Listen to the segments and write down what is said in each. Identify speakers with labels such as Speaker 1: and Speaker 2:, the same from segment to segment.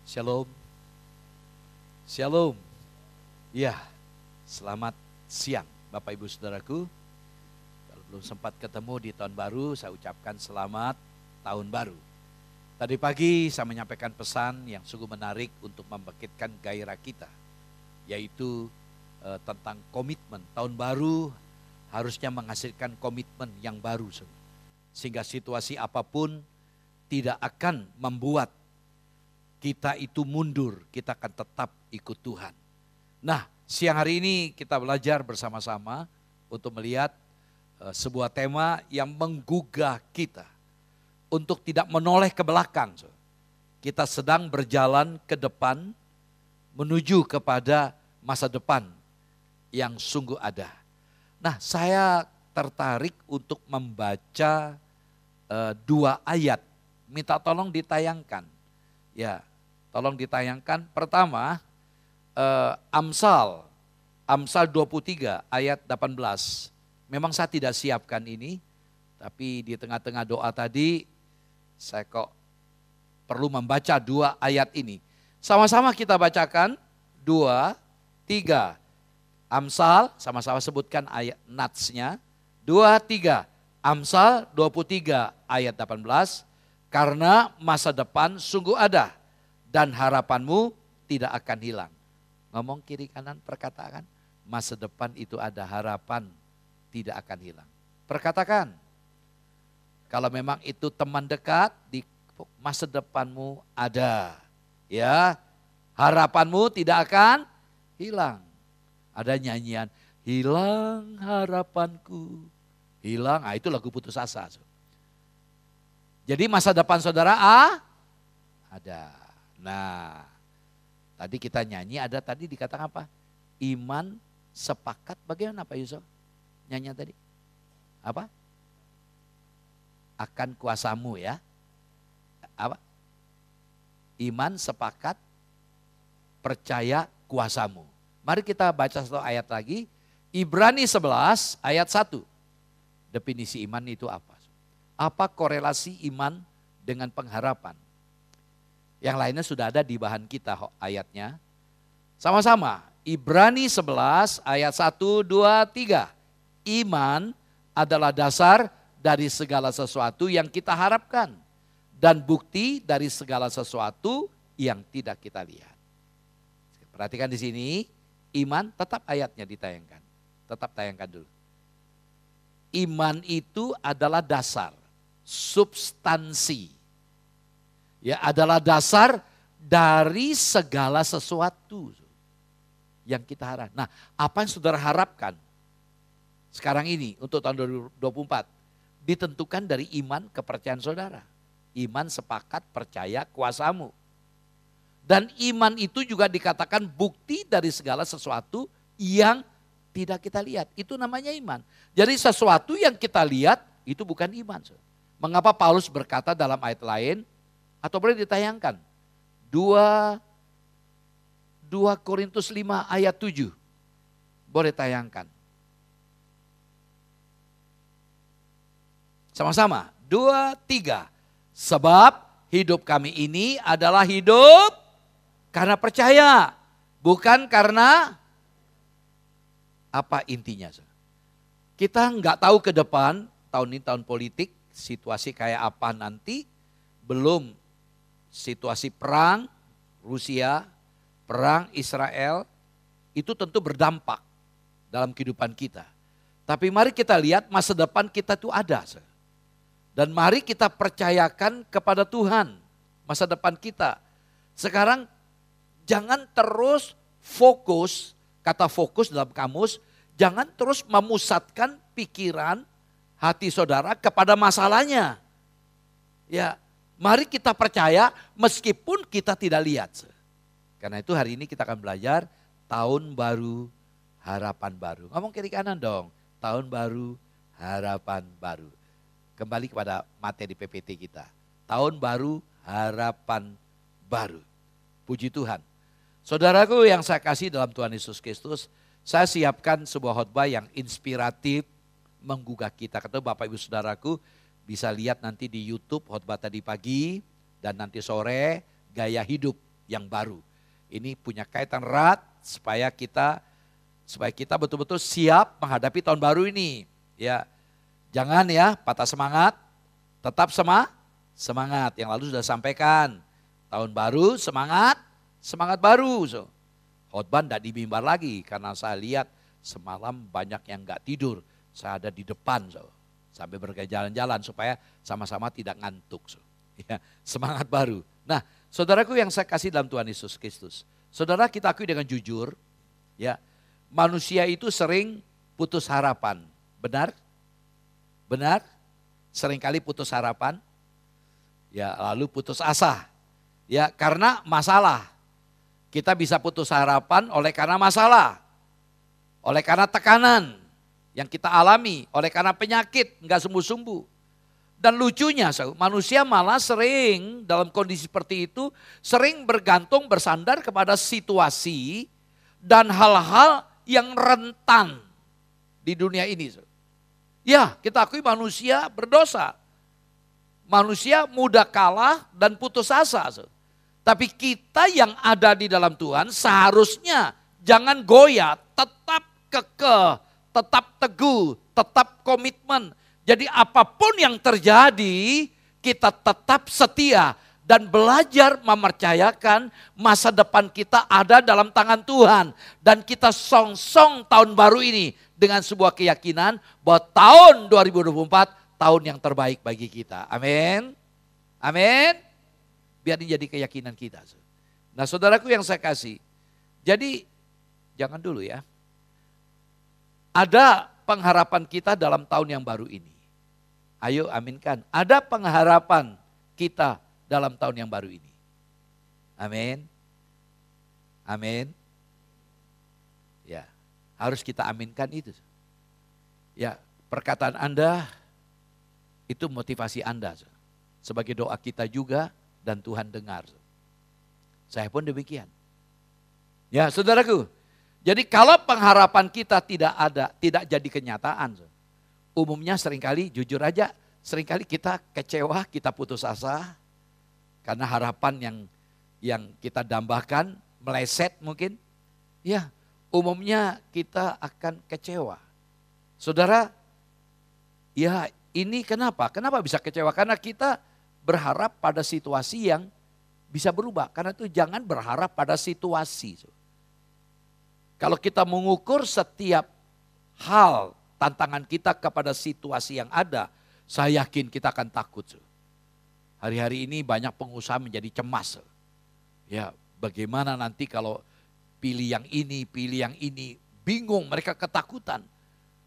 Speaker 1: Shalom, shalom. Ya, selamat siang Bapak Ibu Saudaraku. Kalau belum sempat ketemu di tahun baru, saya ucapkan selamat tahun baru. Tadi pagi saya menyampaikan pesan yang sungguh menarik untuk membangkitkan gairah kita, yaitu tentang komitmen. Tahun baru harusnya menghasilkan komitmen yang baru, sehingga situasi apapun tidak akan membuat kita itu mundur, kita akan tetap ikut Tuhan. Nah, siang hari ini kita belajar bersama-sama untuk melihat sebuah tema yang menggugah kita untuk tidak menoleh ke belakang. Kita sedang berjalan ke depan menuju kepada masa depan yang sungguh ada. Nah, saya tertarik untuk membaca dua ayat. Minta tolong ditayangkan. Ya, tolong ditayangkan. Pertama, Amsal 23 ayat 18. Memang saya tidak siapkan ini, tapi di tengah-tengah doa tadi saya kok perlu membaca dua ayat ini. Sama-sama kita bacakan, 2, 3. Amsal, sama-sama sebutkan ayat natsnya. 2, 3. Amsal 23 ayat 18. Karena masa depan sungguh ada dan harapanmu tidak akan hilang. Ngomong kiri kanan perkatakan, masa depan itu ada, harapan tidak akan hilang. Perkatakan, kalau memang itu teman dekat, di masa depanmu ada. Ya, harapanmu tidak akan hilang. Ada nyanyian, hilang harapanku, hilang. Nah, itu lagu putus asa. Jadi masa depan saudara ada. Nah, tadi kita nyanyi ada tadi dikatakan apa? Iman sepakat, bagaimana Pak Yusuf? Nyanyi tadi. Apa? Akan kuasamu ya. Apa? Iman sepakat percaya kuasamu. Mari kita baca satu ayat lagi. Ibrani 11 ayat 1. Definisi iman itu apa? Apa korelasi iman dengan pengharapan? Yang lainnya sudah ada di bahan kita ayatnya. Sama-sama, Ibrani 11 ayat 1, 2, 3. Iman adalah dasar dari segala sesuatu yang kita harapkan. Dan bukti dari segala sesuatu yang tidak kita lihat. Perhatikan di sini, iman tetap ayatnya ditayangkan. Tetap tayangkan dulu. Iman itu adalah dasar. Substansi, ya, adalah dasar dari segala sesuatu yang kita harap. Nah, apa yang saudara harapkan sekarang ini untuk tahun 2024 ditentukan dari iman kepercayaan saudara. Iman sepakat percaya kuasamu. Dan iman itu juga dikatakan bukti dari segala sesuatu yang tidak kita lihat. Itu namanya iman. Jadi sesuatu yang kita lihat itu bukan iman. Mengapa Paulus berkata dalam ayat lain, atau boleh ditayangkan, 2 Korintus 5 ayat 7. Boleh tayangkan. Sama-sama, 2, 3. Sebab hidup kami ini adalah hidup karena percaya, bukan karena apa intinya. Kita nggak tahu ke depan, tahun ini tahun politik, situasi kayak apa nanti, belum situasi perang Rusia, perang Israel, itu tentu berdampak dalam kehidupan kita. Tapi mari kita lihat masa depan kita itu ada. Dan mari kita percayakan kepada Tuhan masa depan kita. Sekarang jangan terus fokus, kata fokus dalam kamus, jangan terus memusatkan pikiran hati saudara kepada masalahnya. Ya, mari kita percaya meskipun kita tidak lihat. Karena itu hari ini kita akan belajar tahun baru, harapan baru. Ngomong kiri kanan dong, tahun baru, harapan baru. Kembali kepada materi PPT kita. Tahun baru, harapan baru. Puji Tuhan. Saudaraku yang saya kasih dalam Tuhan Yesus Kristus, saya siapkan sebuah khotbah yang inspiratif, menggugah kita. Kata Bapak Ibu Saudaraku, bisa lihat nanti di YouTube khotbah tadi pagi dan nanti sore gaya hidup yang baru. Ini punya kaitan erat supaya kita betul-betul siap menghadapi tahun baru ini. Ya, jangan ya patah semangat, tetap semangat. Yang lalu sudah sampaikan, tahun baru semangat baru. So, khotbah tidak di mimbar lagi karena saya lihat semalam banyak yang nggak tidur. Saya ada di depan sampai berjalan-jalan supaya sama-sama tidak ngantuk. Ya, semangat baru. Nah, saudaraku yang saya kasih dalam Tuhan Yesus Kristus, saudara kita akui dengan jujur, ya manusia itu sering putus harapan, benar? Benar? Seringkali putus harapan, ya lalu putus asa, ya karena masalah. Kita bisa putus harapan oleh karena masalah, oleh karena tekanan yang kita alami, oleh karena penyakit nggak sembuh-sembuh. Dan lucunya manusia malah sering dalam kondisi seperti itu sering bergantung bersandar kepada situasi dan hal-hal yang rentan di dunia ini. Ya, kita akui manusia berdosa. Manusia mudah kalah dan putus asa. Tapi kita yang ada di dalam Tuhan seharusnya jangan goyah, tetap kekeh, tetap teguh, tetap komitmen. Jadi apapun yang terjadi, kita tetap setia dan belajar mempercayakan masa depan kita ada dalam tangan Tuhan. Dan kita song-song tahun baru ini dengan sebuah keyakinan bahwa tahun 2024 tahun yang terbaik bagi kita. Amin. Amin. Biar ini jadi keyakinan kita. Nah saudaraku yang saya kasih, jadi jangan dulu ya. Ada pengharapan kita dalam tahun yang baru ini. Ayo aminkan, ada pengharapan kita dalam tahun yang baru ini. Amin. Amin. Ya, harus kita aminkan itu. Ya, perkataan Anda itu motivasi Anda. Sebagai doa kita juga dan Tuhan dengar. Saya pun demikian. Ya, saudaraku. Jadi kalau pengharapan kita tidak jadi kenyataan. Umumnya seringkali, jujur aja, seringkali kita kecewa, kita putus asa. Karena harapan yang kita dambakan meleset mungkin. Ya, umumnya kita akan kecewa. Saudara, ya ini kenapa? Kenapa bisa kecewa? Karena kita berharap pada situasi yang bisa berubah. Karena itu jangan berharap pada situasi. Kalau kita mengukur setiap hal tantangan kita kepada situasi yang ada, saya yakin kita akan takut. Hari-hari ini banyak pengusaha menjadi cemas. Ya, bagaimana nanti kalau pilih yang ini, bingung, mereka ketakutan.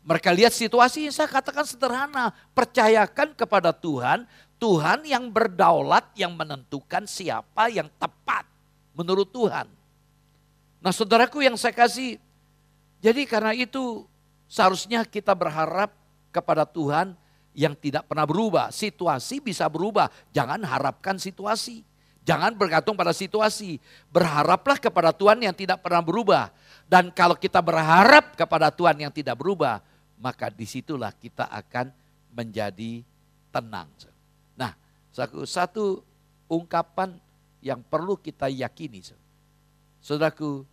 Speaker 1: Mereka lihat situasi yang saya katakan sederhana, percayakan kepada Tuhan, Tuhan yang berdaulat, yang menentukan siapa yang tepat menurut Tuhan. Nah saudaraku yang saya kasih, jadi karena itu seharusnya kita berharap kepada Tuhan yang tidak pernah berubah. Situasi bisa berubah, jangan harapkan situasi. Jangan bergantung pada situasi. Berharaplah kepada Tuhan yang tidak pernah berubah. Dan kalau kita berharap kepada Tuhan yang tidak berubah, maka disitulah kita akan menjadi tenang. Nah, satu ungkapan yang perlu kita yakini. Saudaraku,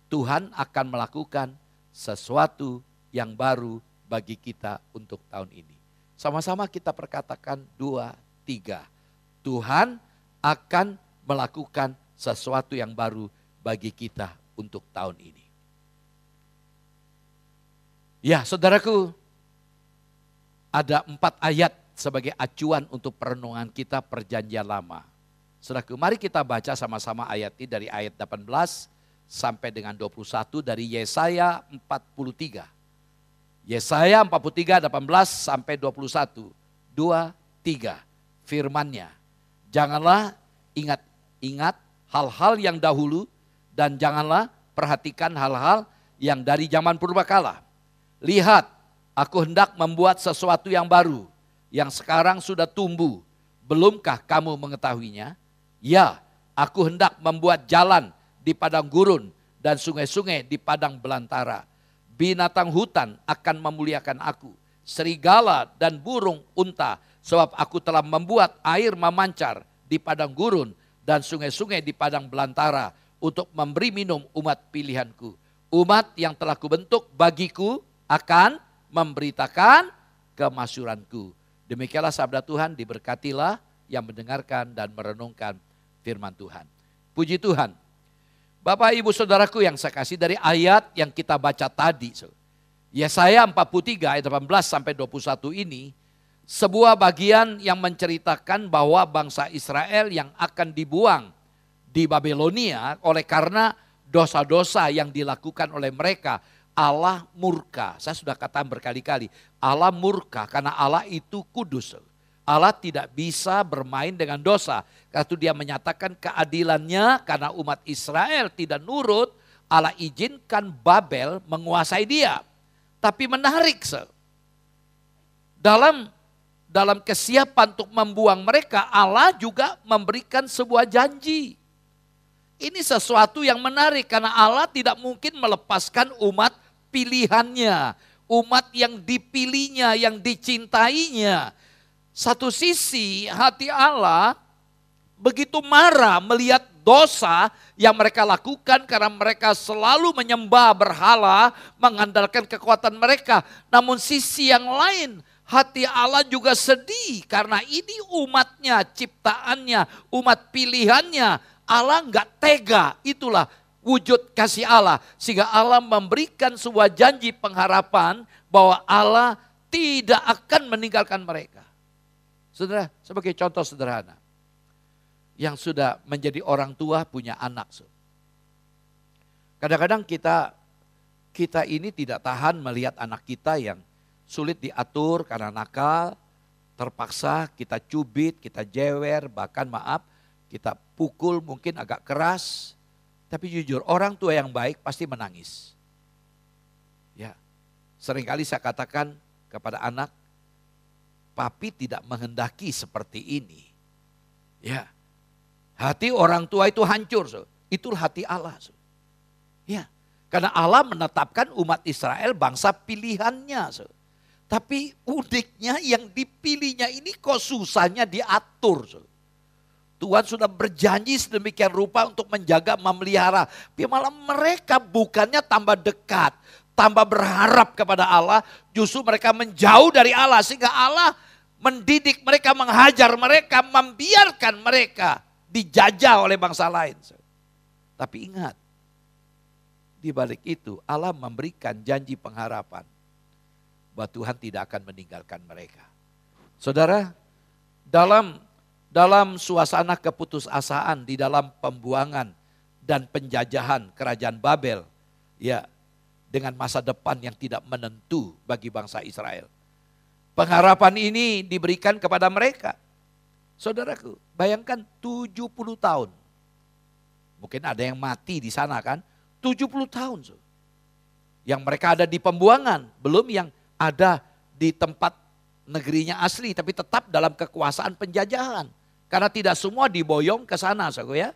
Speaker 1: Tuhan akan melakukan sesuatu yang baru bagi kita untuk tahun ini. Sama-sama kita perkatakan 2, 3. Tuhan akan melakukan sesuatu yang baru bagi kita untuk tahun ini. Ya saudaraku, ada 4 ayat sebagai acuan untuk perenungan kita perjanjian lama. Saudaraku, mari kita baca sama-sama ayat ini dari ayat 18 sampai dengan 21 dari Yesaya 43. Yesaya 43, 18 sampai 21. 2, 3. Firman-Nya. Janganlah ingat hal-hal yang dahulu dan janganlah perhatikan hal-hal yang dari zaman purbakala. Lihat, aku hendak membuat sesuatu yang baru, yang sekarang sudah tumbuh. Belumkah kamu mengetahuinya? Ya, aku hendak membuat jalan di padang gurun dan sungai-sungai di padang belantara. Binatang hutan akan memuliakan aku, serigala dan burung unta, sebab aku telah membuat air memancar di padang gurun dan sungai-sungai di padang belantara untuk memberi minum umat pilihanku. Umat yang telah kubentuk bagiku akan memberitakan kemasyuranku. Demikianlah sabda Tuhan, diberkatilah yang mendengarkan dan merenungkan firman Tuhan. Puji Tuhan. Bapak Ibu Saudaraku yang saya kasih, dari ayat yang kita baca tadi, Yesaya 43 ayat 18 sampai 21 ini, sebuah bagian yang menceritakan bahwa bangsa Israel yang akan dibuang di Babilonia oleh karena dosa-dosa yang dilakukan oleh mereka. Allah murka, saya sudah katakan berkali-kali, Allah murka karena Allah itu kudus. Allah tidak bisa bermain dengan dosa. Karena itu dia menyatakan keadilannya karena umat Israel tidak nurut, Allah izinkan Babel menguasai dia. Tapi menarik, dalam kesiapan untuk membuang mereka, Allah juga memberikan sebuah janji. Ini sesuatu yang menarik karena Allah tidak mungkin melepaskan umat pilihannya, umat yang dipilihnya, yang dicintainya. Satu sisi hati Allah begitu marah melihat dosa yang mereka lakukan karena mereka selalu menyembah berhala, mengandalkan kekuatan mereka. Namun sisi yang lain, hati Allah juga sedih karena ini umatnya, ciptaannya, umat pilihannya. Allah nggak tega, itulah wujud kasih Allah. Sehingga Allah memberikan sebuah janji pengharapan bahwa Allah tidak akan meninggalkan mereka. Saudara, sebagai contoh sederhana, yang sudah menjadi orang tua punya anak. Kadang-kadang kita ini tidak tahan melihat anak kita yang sulit diatur karena nakal, terpaksa kita cubit, kita jewer, bahkan kita pukul mungkin agak keras. Tapi jujur, orang tua yang baik pasti menangis. Ya, seringkali saya katakan kepada anak, papi tidak menghendaki seperti ini. Ya, hati orang tua itu hancur, itulah hati Allah. Ya, karena Allah menetapkan umat Israel bangsa pilihannya. Tapi uniknya yang dipilihnya ini kok susahnya diatur. Tuhan sudah berjanji sedemikian rupa untuk menjaga, memelihara. Tapi malah mereka bukannya tambah dekat, tambah berharap kepada Allah. Justru mereka menjauh dari Allah sehingga Allah mendidik mereka, menghajar mereka, membiarkan mereka dijajah oleh bangsa lain. Tapi ingat, di balik itu Allah memberikan janji pengharapan bahwa Tuhan tidak akan meninggalkan mereka. Saudara, dalam suasana keputusasaan, di dalam pembuangan dan penjajahan kerajaan Babel, ya, dengan masa depan yang tidak menentu bagi bangsa Israel. Pengharapan ini diberikan kepada mereka. Saudaraku, bayangkan 70 tahun. Mungkin ada yang mati di sana kan, 70 tahun. Yang mereka ada di pembuangan, belum yang ada di tempat negerinya asli, tapi tetap dalam kekuasaan penjajahan. Karena tidak semua diboyong ke sana, ya.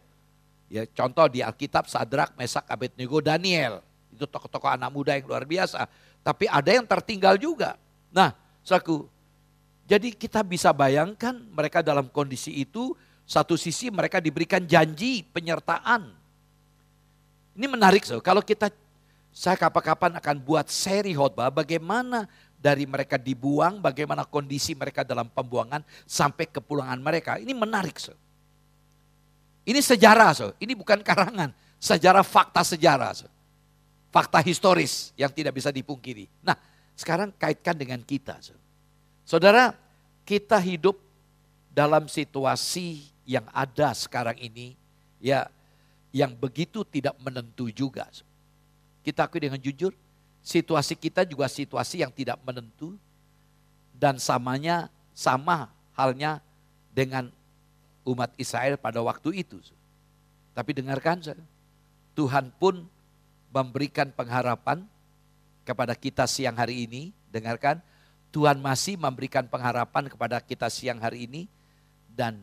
Speaker 1: Ya, contoh di Alkitab Sadrak, Mesak, Abednego, Daniel. Itu tokoh-tokoh anak muda yang luar biasa. Tapi ada yang tertinggal juga. Nah, saudaraku, jadi kita bisa bayangkan mereka dalam kondisi itu, satu sisi mereka diberikan janji penyertaan. Ini menarik, kalau saya kapan-kapan akan buat seri khotbah bagaimana dari mereka dibuang, bagaimana kondisi mereka dalam pembuangan sampai kepulangan mereka. Ini menarik. Ini sejarah, ini bukan karangan. Sejarah, fakta sejarah. Fakta historis yang tidak bisa dipungkiri. Nah, sekarang kaitkan dengan kita. Saudara, kita hidup dalam situasi yang ada sekarang ini, ya, yang begitu tidak menentu juga. Kita akui dengan jujur, situasi kita juga situasi yang tidak menentu dan sama halnya dengan umat Israel pada waktu itu. Tapi dengarkan, Tuhan pun memberikan pengharapan kepada kita siang hari ini. Dengarkan, Tuhan masih memberikan pengharapan kepada kita siang hari ini dan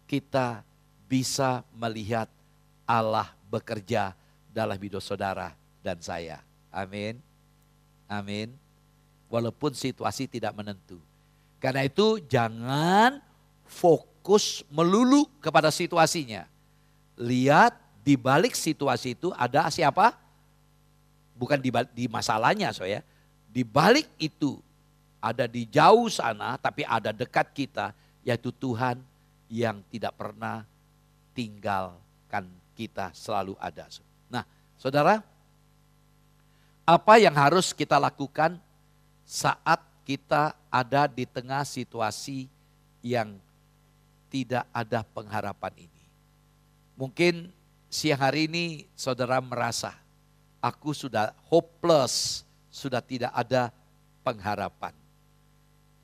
Speaker 1: kita bisa melihat Allah bekerja dalam hidup saudara dan saya. Amin. Amin. Walaupun situasi tidak menentu. Karena itu jangan fokus melulu kepada situasinya. lihat di balik situasi itu ada siapa? Bukan di masalahnya ya. Di balik itu ada di jauh sana tapi ada dekat kita, yaitu Tuhan yang tidak pernah tinggalkan kita, selalu ada. Nah saudara, apa yang harus kita lakukan saat kita ada di tengah situasi yang tidak ada pengharapan ini? Mungkin siang hari ini saudara merasa, aku sudah hopeless, sudah tidak ada pengharapan.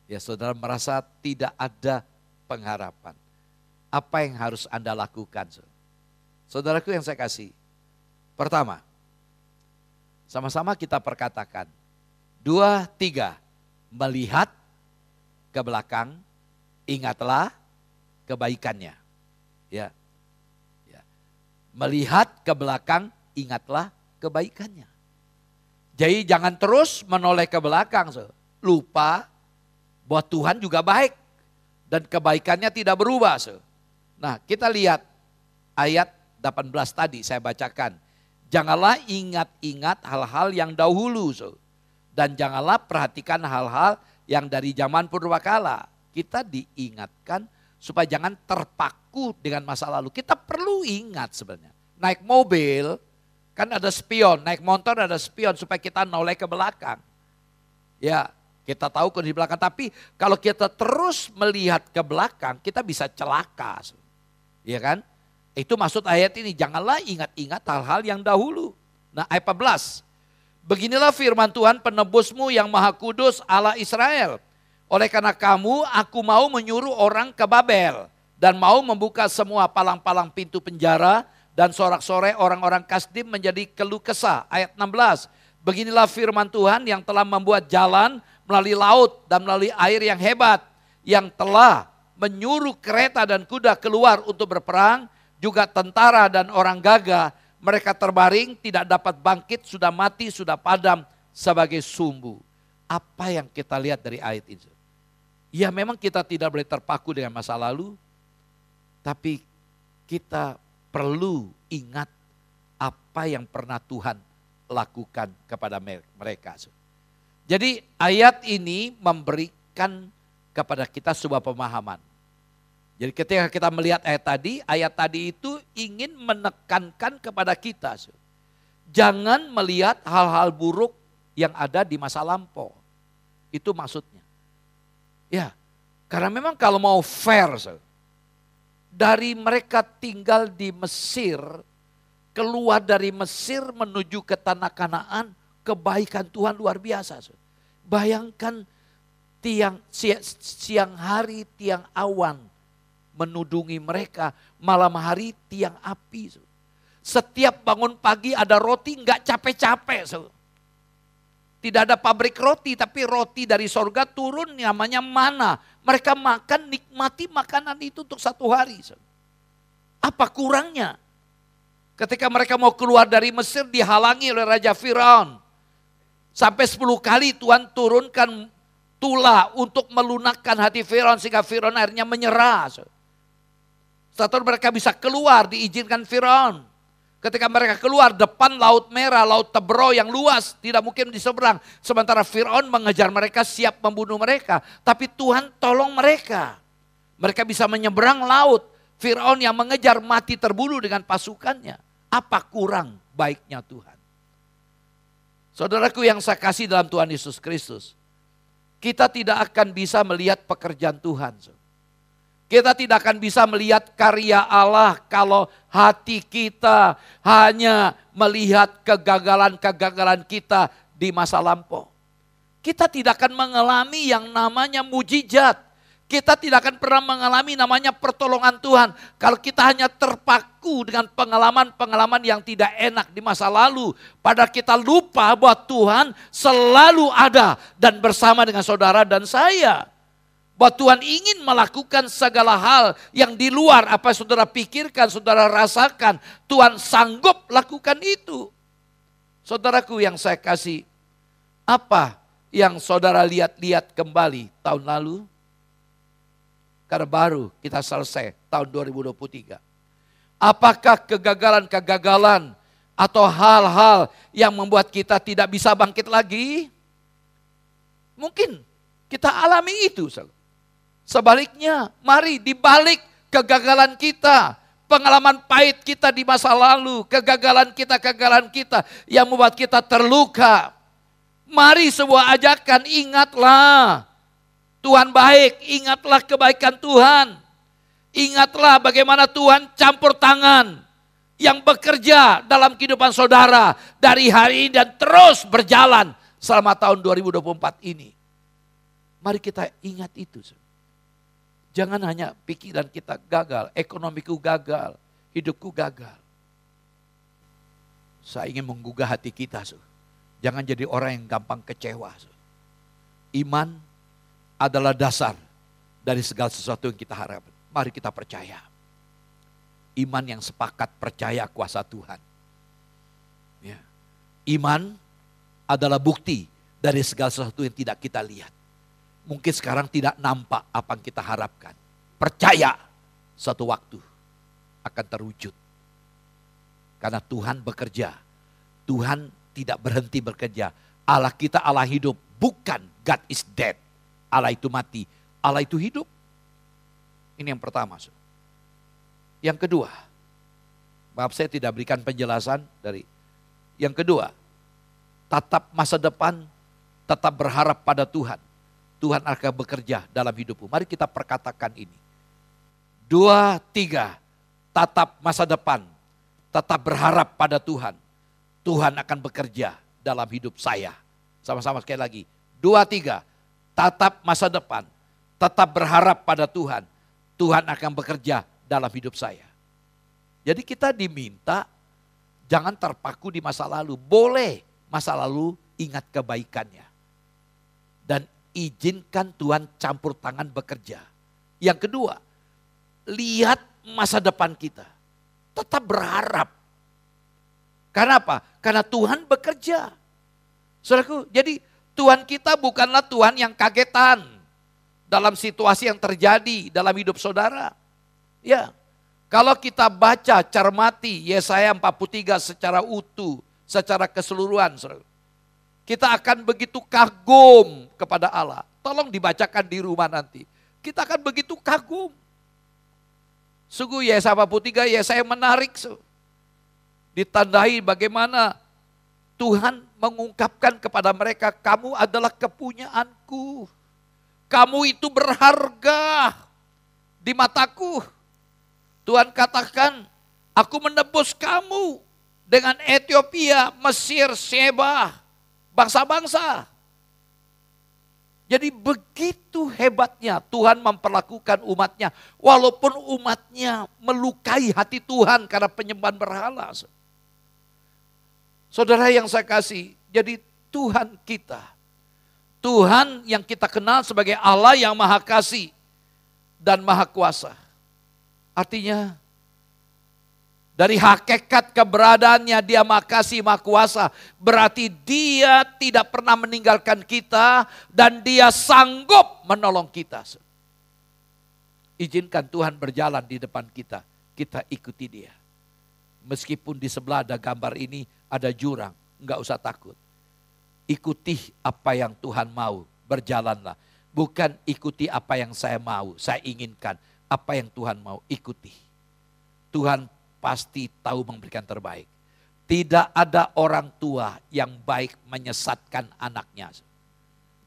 Speaker 1: Ya, saudara merasa tidak ada pengharapan. Apa yang harus Anda lakukan? Saudaraku yang saya kasih, pertama, sama-sama kita perkatakan, 2, 3, melihat ke belakang, ingatlah kebaikannya. Ya. Melihat ke belakang, ingatlah kebaikannya. Jadi jangan terus menoleh ke belakang, lupa bahwa Tuhan juga baik dan kebaikannya tidak berubah. Nah, kita lihat ayat 18 tadi saya bacakan. Janganlah ingat-ingat hal-hal yang dahulu, dan janganlah perhatikan hal-hal yang dari zaman purbakala. Kita diingatkan supaya jangan terpaku dengan masa lalu. Kita perlu ingat sebenarnya. Naik mobil kan ada spion, naik motor ada spion supaya kita noleh ke belakang. Ya, kita tahu kondisi belakang, tapi kalau kita terus melihat ke belakang kita bisa celaka. Iya kan? Itu maksud ayat ini, janganlah ingat-ingat hal-hal yang dahulu. Nah, ayat 14. Beginilah firman Tuhan penebusmu yang maha kudus, Allah Israel. Oleh karena kamu, aku mau menyuruh orang ke Babel dan mau membuka semua palang-palang pintu penjara dan sorak-sorai orang-orang Kasdim menjadi keluh kesah. Ayat 16, beginilah firman Tuhan yang telah membuat jalan melalui laut dan melalui air yang hebat, yang telah menyuruh kereta dan kuda keluar untuk berperang, juga tentara dan orang gagah. Mereka terbaring, tidak dapat bangkit, sudah mati, sudah padam sebagai sumbu. Apa yang kita lihat dari ayat itu? Ya memang kita tidak boleh terpaku dengan masa lalu, tapi kita perlu ingat apa yang pernah Tuhan lakukan kepada mereka. Jadi ayat ini memberikan kepada kita sebuah pemahaman. Jadi ketika kita melihat ayat tadi itu ingin menekankan kepada kita. Jangan melihat hal-hal buruk yang ada di masa lampau. Itu maksudnya. Ya, karena memang kalau mau fair, dari mereka tinggal di Mesir, keluar dari Mesir menuju ke tanah Kanaan, kebaikan Tuhan luar biasa. Bayangkan siang hari tiang awan menudungi mereka, malam hari tiang api. Setiap bangun pagi ada roti, nggak capek-capek. Tidak ada pabrik roti, tapi roti dari sorga turun namanya mana. Mereka makan, nikmati makanan itu untuk 1 hari. Apa kurangnya? Ketika mereka mau keluar dari Mesir dihalangi oleh Raja Firaun. Sampai 10 kali Tuhan turunkan tulah untuk melunakkan hati Firaun sehingga Firaun akhirnya menyerah. Setelah mereka bisa keluar diizinkan Firaun. Ketika mereka keluar depan Laut Merah, Laut Tebro yang luas, tidak mungkin diseberang. Sementara Firaun mengejar mereka, siap membunuh mereka. Tapi Tuhan tolong mereka. Mereka bisa menyeberang laut. Firaun yang mengejar mati terbunuh dengan pasukannya. Apa kurang baiknya Tuhan? Saudaraku yang saya kasih dalam Tuhan Yesus Kristus. Kita tidak akan bisa melihat pekerjaan Tuhan. Kita tidak akan bisa melihat karya Allah kalau hati kita hanya melihat kegagalan-kegagalan kita di masa lampau. Kita tidak akan mengalami yang namanya mujizat. Kita tidak akan pernah mengalami namanya pertolongan Tuhan. Kalau kita hanya terpaku dengan pengalaman-pengalaman yang tidak enak di masa lalu. Padahal kita lupa bahwa Tuhan selalu ada dan bersama dengan saudara dan saya. Bahwa Tuhan ingin melakukan segala hal yang di luar apa yang saudara pikirkan, saudara rasakan. Tuhan sanggup lakukan itu. Saudaraku yang saya kasih, apa yang saudara lihat-lihat kembali tahun lalu? Karena baru kita selesai tahun 2023. Apakah kegagalan-kegagalan atau hal-hal yang membuat kita tidak bisa bangkit lagi? Mungkin kita alami itu. Sebaliknya, mari dibalik kegagalan kita, pengalaman pahit kita di masa lalu, kegagalan kita yang membuat kita terluka. Mari sebuah ajakan, ingatlah Tuhan baik, ingatlah kebaikan Tuhan. Ingatlah bagaimana Tuhan campur tangan yang bekerja dalam kehidupan saudara dari hari ini dan terus berjalan selama tahun 2024 ini. Mari kita ingat itu. Jangan hanya pikiran kita gagal, ekonomiku gagal, hidupku gagal. Saya ingin menggugah hati kita. Jangan jadi orang yang gampang kecewa. Iman adalah dasar dari segala sesuatu yang kita harapkan. Mari kita percaya. Iman yang sepakat percaya kuasa Tuhan. Ya. Iman adalah bukti dari segala sesuatu yang tidak kita lihat. Mungkin sekarang tidak nampak apa yang kita harapkan. Percaya suatu waktu akan terwujud. Karena Tuhan bekerja. Tuhan tidak berhenti bekerja. Allah kita Allah hidup. Bukan God is dead. Allah itu mati. Allah itu hidup. Ini yang pertama. Yang kedua, maaf saya tidak berikan penjelasan dari. Yang kedua, tatap masa depan, tetap berharap pada Tuhan. Tuhan akan bekerja dalam hidupmu. Mari kita perkatakan ini. 2, 3, tatap masa depan, tetap berharap pada Tuhan. Tuhan akan bekerja dalam hidup saya. Sama-sama sekali lagi. 2, 3, tatap masa depan, tetap berharap pada Tuhan. Tuhan akan bekerja dalam hidup saya. Jadi kita diminta jangan terpaku di masa lalu. Boleh masa lalu ingat kebaikannya. Dan izinkan Tuhan campur tangan bekerja. Yang kedua, lihat masa depan kita. Tetap berharap. Karena apa? Karena Tuhan bekerja. Saudaraku, jadi Tuhan kita bukanlah Tuhan yang kagetan dalam situasi yang terjadi dalam hidup saudara. Ya, kalau kita baca, cermati Yesaya 43 secara utuh, secara keseluruhan, saudara, kita akan begitu kagum kepada Allah. Tolong dibacakan di rumah nanti. Kita akan begitu kagum. Sungguh Yesaya 43, Yesaya menarik. Ditandai bagaimana Tuhan mengungkapkan kepada mereka, kamu adalah kepunyaanku. Kamu itu berharga di mataku. Tuhan katakan, aku menebus kamu dengan Ethiopia, Mesir, Sheba, bangsa-bangsa. Jadi begitu hebatnya Tuhan memperlakukan umatnya. Walaupun umatnya melukai hati Tuhan karena penyembahan berhala. Saudara yang saya kasih, jadi Tuhan kita. Tuhan yang kita kenal sebagai Allah yang maha kasih dan maha kuasa. Artinya dari hakikat keberadaannya dia maha kasih, maha kuasa. Berarti dia tidak pernah meninggalkan kita dan dia sanggup menolong kita. Izinkan Tuhan berjalan di depan kita, kita ikuti dia. Meskipun di sebelah ada gambar ini, ada jurang, enggak usah takut. Ikuti apa yang Tuhan mau, berjalanlah. Bukan ikuti apa yang saya mau, saya inginkan. Apa yang Tuhan mau, ikuti. Tuhan pasti tahu memberikan terbaik. Tidak ada orang tua yang baik menyesatkan anaknya.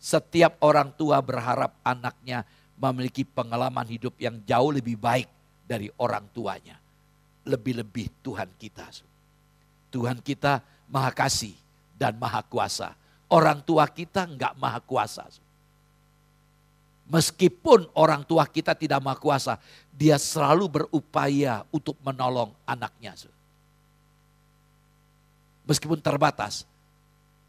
Speaker 1: Setiap orang tua berharap anaknya memiliki pengalaman hidup yang jauh lebih baik dari orang tuanya. Lebih-lebih Tuhan kita. Tuhan kita maha kasih dan maha kuasa. Orang tua kita enggak maha kuasa. Meskipun orang tua kita tidak maha kuasa, dia selalu berupaya untuk menolong anaknya. Meskipun terbatas,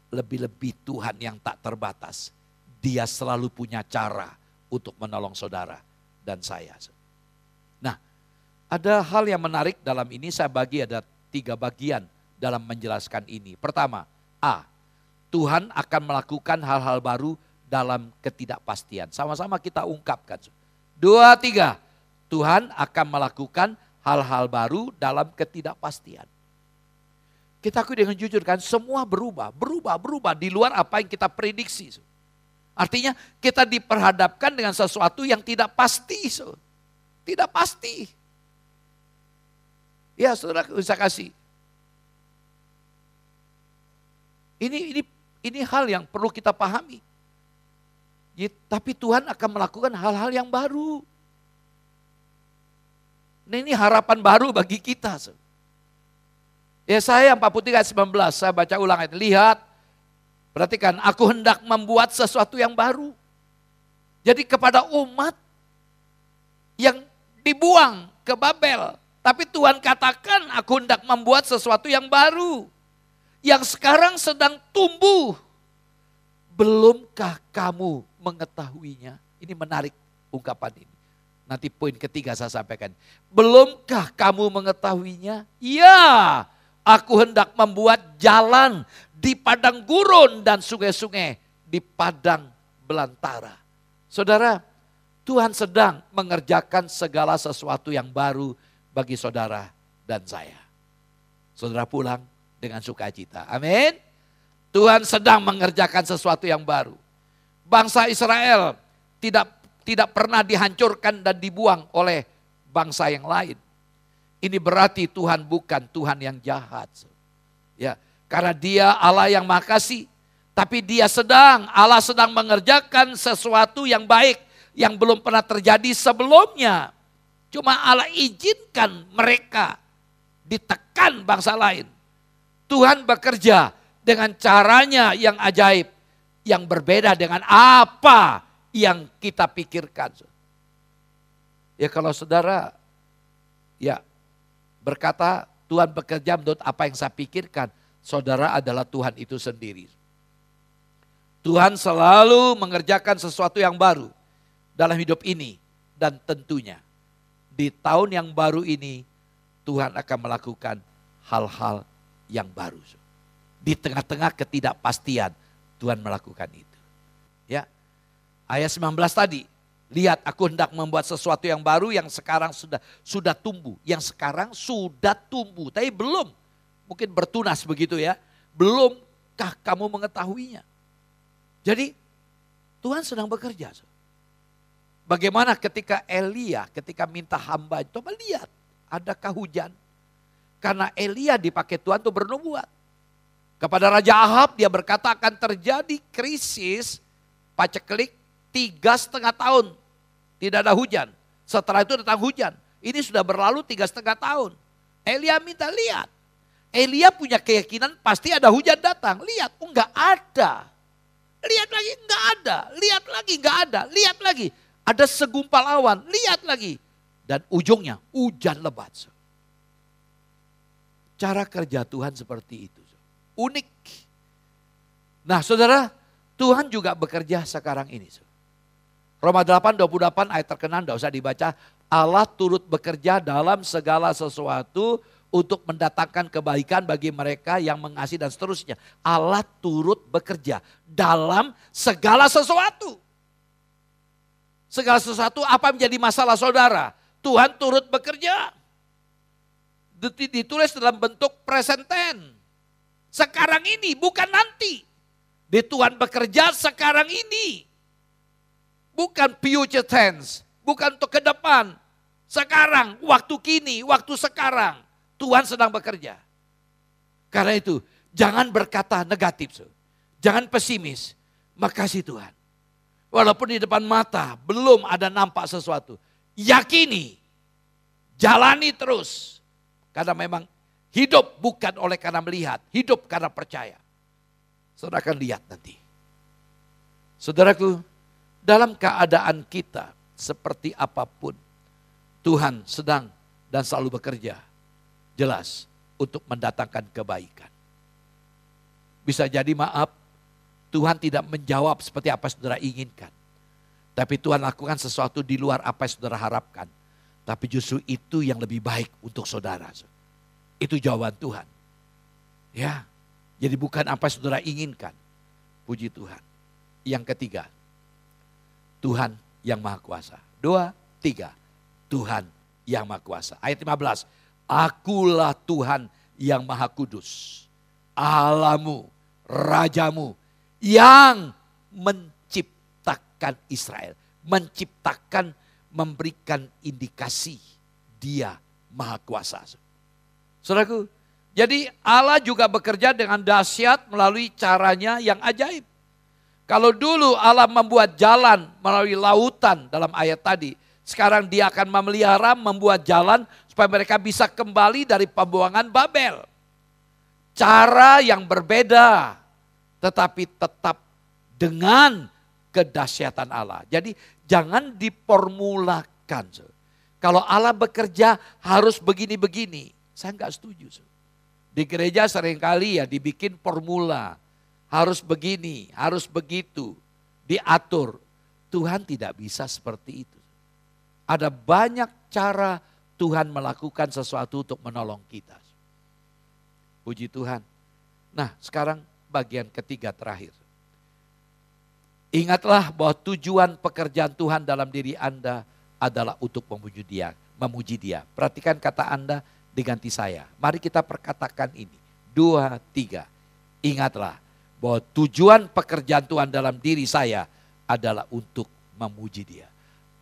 Speaker 1: lebih-lebih Tuhan yang tak terbatas. Dia selalu punya cara untuk menolong saudara dan saya. Nah, ada hal yang menarik dalam ini, saya bagi ada 3 bagian dalam menjelaskan ini. Pertama, A. Tuhan akan melakukan hal-hal baru dalam ketidakpastian. Sama-sama kita ungkapkan. 2, 3. Tuhan akan melakukan hal-hal baru dalam ketidakpastian. Kita akui dengan jujur kan, semua berubah di luar apa yang kita prediksi. Artinya kita diperhadapkan dengan sesuatu yang tidak pasti. Tidak pasti. Ya saudara bisa kasih. Ini hal yang perlu kita pahami. Ya, tapi Tuhan akan melakukan hal-hal yang baru. Nah, ini harapan baru bagi kita. Yesaya 43 ayat 19, saya baca ulang ayat. Lihat, perhatikan, aku hendak membuat sesuatu yang baru. Jadi kepada umat yang dibuang ke Babel. Tapi Tuhan katakan aku hendak membuat sesuatu yang baru. Yang sekarang sedang tumbuh. Belumkah kamu mengetahuinya? Ini menarik ungkapan ini. Nanti poin ketiga saya sampaikan. Belumkah kamu mengetahuinya? Ya, aku hendak membuat jalan di padang gurun dan sungai-sungai di padang belantara. Saudara, Tuhan sedang mengerjakan segala sesuatu yang baru bagi saudara dan saya. Saudara pulang dengan sukacita. Amin. Tuhan sedang mengerjakan sesuatu yang baru. Bangsa Israel tidak pernah dihancurkan dan dibuang oleh bangsa yang lain. Ini berarti Tuhan bukan Tuhan yang jahat. Ya, karena Dia Allah yang Maha Kasih, tapi Allah sedang mengerjakan sesuatu yang baik yang belum pernah terjadi sebelumnya. Cuma Allah izinkan mereka ditekan bangsa lain. Tuhan bekerja dengan caranya yang ajaib, yang berbeda dengan apa yang kita pikirkan. Ya kalau saudara ya berkata Tuhan bekerja menurut apa yang saya pikirkan, saudara adalah Tuhan itu sendiri. Tuhan selalu mengerjakan sesuatu yang baru dalam hidup ini dan tentunya di tahun yang baru ini Tuhan akan melakukan hal-hal yang baru. Di tengah-tengah ketidakpastian Tuhan melakukan itu. Ya. Ayat 19 tadi, lihat aku hendak membuat sesuatu yang baru yang sekarang sudah tumbuh. Yang sekarang sudah tumbuh, tapi belum. Mungkin bertunas begitu ya. Belumkah kamu mengetahuinya? Jadi Tuhan sedang bekerja. Bagaimana ketika Elia ketika minta hamba, coba lihat adakah hujan? Karena Elia dipakai Tuhan untuk bernubuat. Kepada Raja Ahab dia berkata akan terjadi krisis paceklik 3,5 tahun. Tidak ada hujan. Setelah itu datang hujan. Ini sudah berlalu 3,5 tahun. Elia minta lihat. Elia punya keyakinan pasti ada hujan datang. Lihat, enggak ada. Lihat lagi, enggak ada. Lihat lagi, enggak ada. Lihat lagi. Ada segumpal awan, lihat lagi. Dan ujungnya hujan lebat. Cara kerja Tuhan seperti itu. Unik. Nah saudara, Tuhan juga bekerja sekarang ini. Roma 8:28 ayat terkenal, tidak usah dibaca. Allah turut bekerja dalam segala sesuatu untuk mendatangkan kebaikan bagi mereka yang mengasihi dan seterusnya. Allah turut bekerja dalam segala sesuatu. Segala sesuatu apa menjadi masalah saudara? Tuhan turut bekerja. Ditulis dalam bentuk present tense. Sekarang ini, bukan nanti. Tuhan bekerja sekarang ini. Bukan future tense. Bukan untuk ke depan. Sekarang, waktu kini, waktu sekarang. Tuhan sedang bekerja. Karena itu, jangan berkata negatif. Jangan pesimis. Makasih Tuhan. Walaupun di depan mata belum ada nampak sesuatu. Yakini. Jalani terus. Karena memang hidup bukan oleh karena melihat. Hidup karena percaya. Saudara akan lihat nanti. Saudaraku, dalam keadaan kita seperti apapun. Tuhan sedang dan selalu bekerja. Jelas untuk mendatangkan kebaikan. Bisa jadi maaf. Tuhan tidak menjawab seperti apa saudara inginkan. Tapi Tuhan lakukan sesuatu di luar apa yang saudara harapkan. Tapi justru itu yang lebih baik untuk saudara. Itu jawaban Tuhan. Ya, jadi bukan apa yang saudara inginkan. Puji Tuhan. Yang ketiga, Tuhan yang Maha Kuasa. 2, 3, Tuhan yang Maha Kuasa. Ayat 15, Akulah Tuhan yang Maha Kudus, Allahmu, Rajamu, yang menciptakan Israel. Menciptakan, memberikan indikasi Dia Maha Kuasa. Saudaraku, jadi Allah juga bekerja dengan dahsyat melalui caranya yang ajaib. Kalau dulu Allah membuat jalan melalui lautan dalam ayat tadi, sekarang Dia akan memelihara, membuat jalan supaya mereka bisa kembali dari pembuangan Babel. Cara yang berbeda, tetapi tetap dengan kedahsyatan Allah. Jadi jangan diformulakan. Kalau Allah bekerja harus begini-begini, saya enggak setuju. Di gereja seringkali ya dibikin formula. Harus begini, harus begitu, diatur. Tuhan tidak bisa seperti itu. Ada banyak cara Tuhan melakukan sesuatu untuk menolong kita. Puji Tuhan. Nah, sekarang bagian ketiga terakhir. Ingatlah bahwa tujuan pekerjaan Tuhan dalam diri Anda adalah untuk memuji Dia. Perhatikan kata Anda diganti saya. Mari kita perkatakan ini. 2, 3. Ingatlah bahwa tujuan pekerjaan Tuhan dalam diri saya adalah untuk memuji Dia.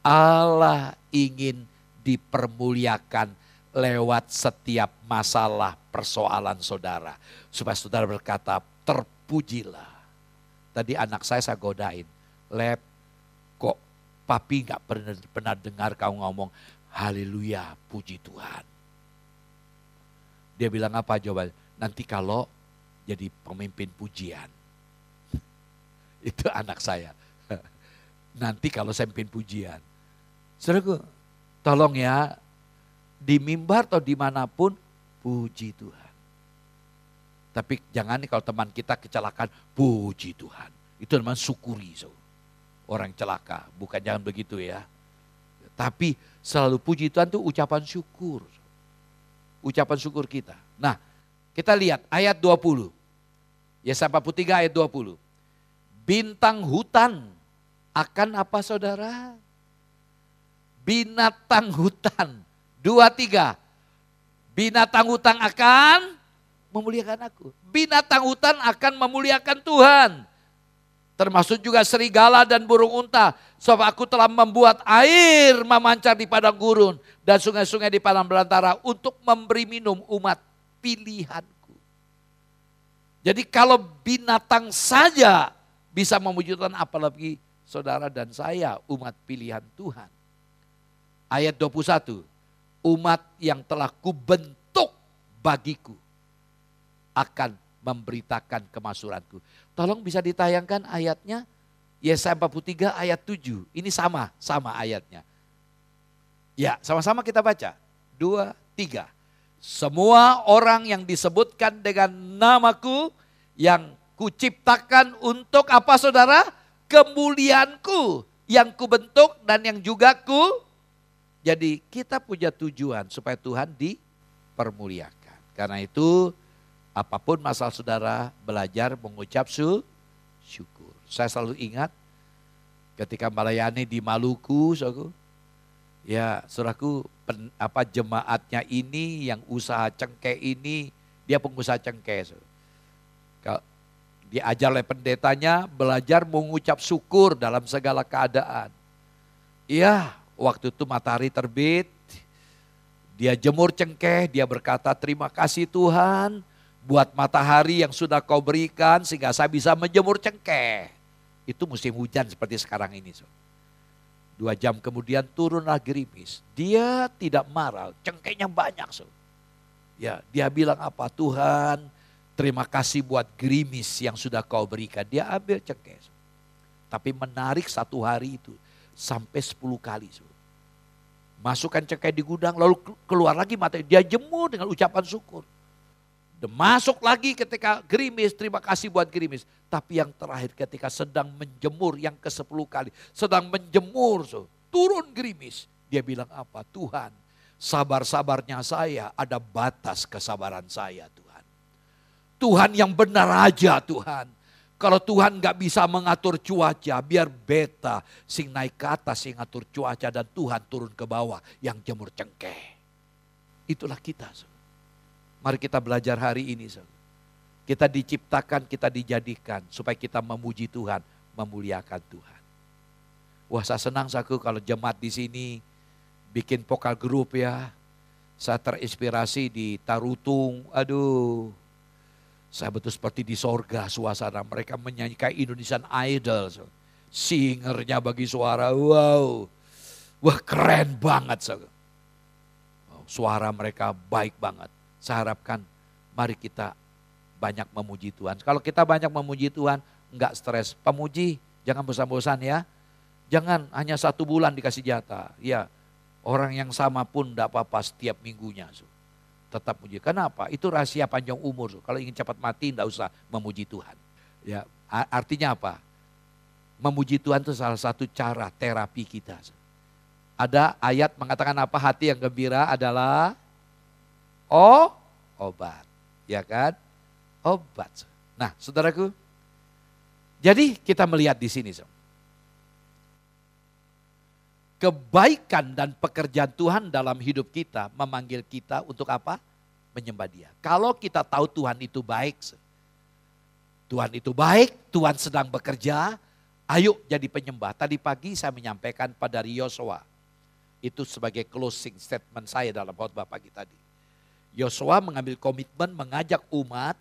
Speaker 1: Allah ingin dipermuliakan lewat setiap masalah persoalan saudara. Supaya saudara berkata, terpujilah. Tadi anak saya godain. Lep, kok papi gak pernah dengar kau ngomong, haleluya, puji Tuhan. Dia bilang apa jawabannya? Nanti kalau jadi pemimpin pujian. Itu anak saya. Nanti kalau saya pimpin pujian. Saudaraku, tolong ya, di mimbar atau dimanapun, puji Tuhan. Tapi jangan nih kalau teman kita kecelakaan, puji Tuhan. Itu namanya syukuri. Orang celaka, bukan jangan begitu ya. Tapi selalu puji Tuhan itu ucapan syukur. Ucapan syukur kita. Nah, kita lihat ayat 20. Yesaya 43 ayat 20. Bintang hutan akan apa saudara? Binatang hutan. 2, 3. Binatang hutan akan memuliakan aku. Binatang hutan akan memuliakan Tuhan. Termasuk juga serigala dan burung unta. Sebab aku telah membuat air memancar di padang gurun. Dan sungai-sungai di padang belantara untuk memberi minum umat pilihanku. Jadi kalau binatang saja bisa memuji Tuhan, apalagi saudara dan saya umat pilihan Tuhan. Ayat 21, umat yang telah kubentuk bagiku akan memberitakan kemaksuranku. Tolong bisa ditayangkan ayatnya, Yesaya 43 ayat 7. Ini sama ayatnya. Ya, sama-sama kita baca. 2, 3. Semua orang yang disebutkan dengan namaku yang kuciptakan untuk apa saudara? Kemuliaanku yang kubentuk dan yang juga Jadi kita punya tujuan supaya Tuhan dipermuliakan. Karena itu apapun masalah saudara, belajar mengucap syukur. Saya selalu ingat ketika melayani di Maluku, ya saudaraku, jemaatnya ini yang usaha cengkeh ini, dia pengusaha cengkeh. Diajar oleh pendetanya belajar mengucap syukur dalam segala keadaan. Iya, waktu itu matahari terbit, dia jemur cengkeh, dia berkata terima kasih Tuhan buat matahari yang sudah kau berikan sehingga saya bisa menjemur cengkeh. Itu musim hujan seperti sekarang ini. 2 jam kemudian turunlah gerimis. Dia tidak marah, cengkehnya banyak. Ya, dia bilang apa? Tuhan, terima kasih buat gerimis yang sudah kau berikan. Dia ambil cengkeh. Tapi menarik 1 hari itu sampai 10 kali. Masukkan cengkeh di gudang lalu keluar lagi matanya. Dia jemur dengan ucapan syukur. Dan masuk lagi ketika gerimis, terima kasih buat gerimis. Tapi yang terakhir ketika sedang menjemur yang ke-10 kali. Sedang menjemur, turun gerimis. Dia bilang apa? Tuhan, sabar-sabarnya saya, ada batas kesabaran saya Tuhan. Tuhan yang benar aja Tuhan. Kalau Tuhan gak bisa mengatur cuaca, biar beta sing naik ke atas sing ngatur cuaca dan Tuhan turun ke bawah yang jemur cengkeh. Itulah kita. Mari kita belajar hari ini. Kita diciptakan, kita dijadikan supaya kita memuji Tuhan, memuliakan Tuhan. Wah, saya senang saku kalau jemaat di sini bikin vokal grup ya. Saya terinspirasi di Tarutung, aduh. Saya betul seperti di sorga suasana. Mereka menyanyikan Indonesian Idol. Singernya bagi suara, wow. Wah, keren banget. Suara mereka baik banget. Saya harapkan mari kita banyak memuji Tuhan. Kalau kita banyak memuji Tuhan, enggak stres. Pemuji, jangan bosan-bosan ya. Jangan hanya 1 bulan dikasih jatah. Ya, orang yang sama pun enggak apa-apa setiap minggunya. Tetap puji. Kenapa? Itu rahasia panjang umur. Kalau ingin cepat mati, enggak usah memuji Tuhan. Ya, artinya apa? Memuji Tuhan itu salah satu cara terapi kita. Ada ayat mengatakan apa? Hati yang gembira adalah obat. Ya kan? Obat. Nah, saudaraku. Jadi kita melihat di sini. Kebaikan dan pekerjaan Tuhan dalam hidup kita memanggil kita untuk apa? Menyembah Dia. Kalau kita tahu Tuhan itu baik, Tuhan sedang bekerja, ayo jadi penyembah. Tadi pagi saya menyampaikan pada Yosua, itu sebagai closing statement saya dalam khotbah pagi tadi. Yosua mengambil komitmen mengajak umat,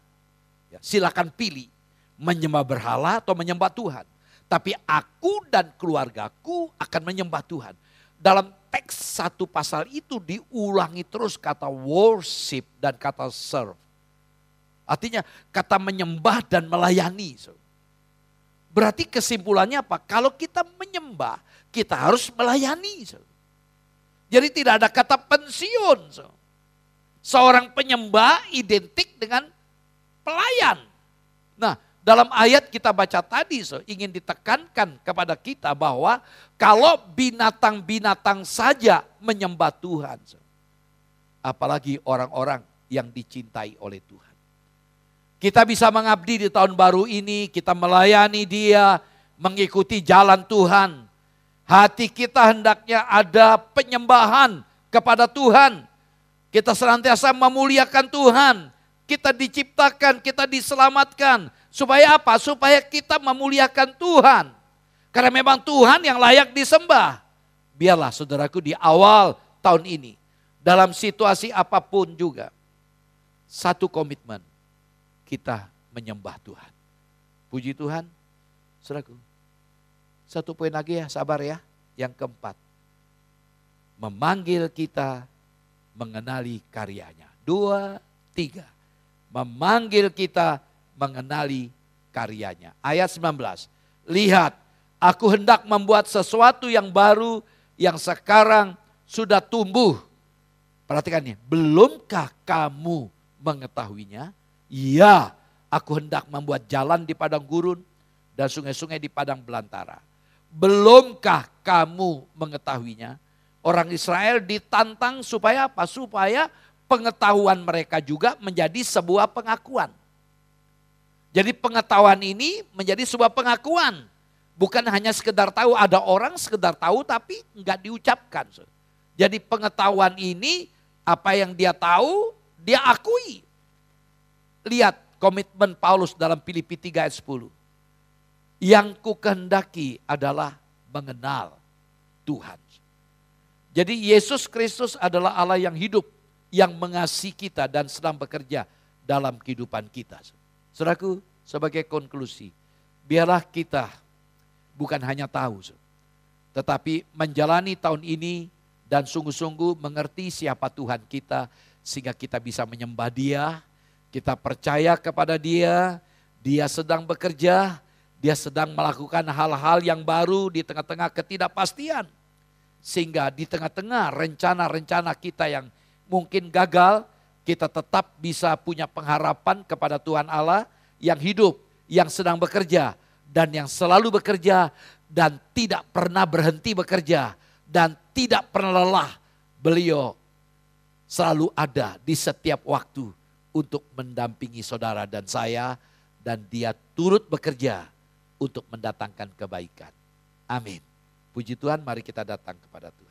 Speaker 1: ya, silakan pilih menyembah berhala atau menyembah Tuhan. Tapi aku dan keluargaku akan menyembah Tuhan. Dalam teks 1 pasal itu diulangi terus kata worship dan kata serve. Artinya kata menyembah dan melayani. Berarti kesimpulannya apa? Kalau kita menyembah, kita harus melayani. Jadi tidak ada kata pensiun. Seorang penyembah identik dengan pelayan. Nah, dalam ayat kita baca tadi ingin ditekankan kepada kita bahwa kalau binatang-binatang saja menyembah Tuhan. Apalagi orang-orang yang dicintai oleh Tuhan. Kita bisa mengabdi di tahun baru ini, kita melayani Dia, mengikuti jalan Tuhan. Hati kita hendaknya ada penyembahan kepada Tuhan. Kita senantiasa memuliakan Tuhan. Kita diciptakan, kita diselamatkan. Supaya apa? Supaya kita memuliakan Tuhan. Karena memang Tuhan yang layak disembah. Biarlah saudaraku di awal tahun ini. Dalam situasi apapun juga. Satu komitmen. Kita menyembah Tuhan. Puji Tuhan. Saudaraku. 1 poin lagi ya, sabar ya. Yang keempat. Memanggil kita mengenali karyanya. 2, 3. Memanggil kita mengenali karyanya. Ayat 19. Lihat, aku hendak membuat sesuatu yang baru yang sekarang sudah tumbuh. Perhatikan nih, belumkah kamu mengetahuinya? Ya, aku hendak membuat jalan di padang gurun dan sungai-sungai di padang belantara. Belumkah kamu mengetahuinya? Orang Israel ditantang supaya apa? Supaya pengetahuan mereka juga menjadi sebuah pengakuan. Jadi pengetahuan ini menjadi sebuah pengakuan. Bukan hanya sekedar tahu, ada orang sekedar tahu tapi enggak diucapkan. Jadi pengetahuan ini apa yang dia tahu, dia akui. Lihat komitmen Paulus dalam Filipi 3 ayat 10. Yang ku kehendaki adalah mengenal Tuhan. Jadi Yesus Kristus adalah Allah yang hidup, yang mengasihi kita dan sedang bekerja dalam kehidupan kita. Saudaraku, sebagai konklusi, biarlah kita bukan hanya tahu, tetapi menjalani tahun ini dan sungguh-sungguh mengerti siapa Tuhan kita, sehingga kita bisa menyembah Dia, kita percaya kepada Dia, Dia sedang bekerja, Dia sedang melakukan hal-hal yang baru di tengah-tengah ketidakpastian. Sehingga di tengah-tengah rencana-rencana kita yang mungkin gagal, kita tetap bisa punya pengharapan kepada Tuhan Allah yang hidup, yang sedang bekerja, dan yang selalu bekerja, dan tidak pernah berhenti bekerja, dan tidak pernah lelah. Beliau selalu ada di setiap waktu untuk mendampingi saudara dan saya dan Dia turut bekerja untuk mendatangkan kebaikan. Amin. Puji Tuhan, mari kita datang kepada Tuhan.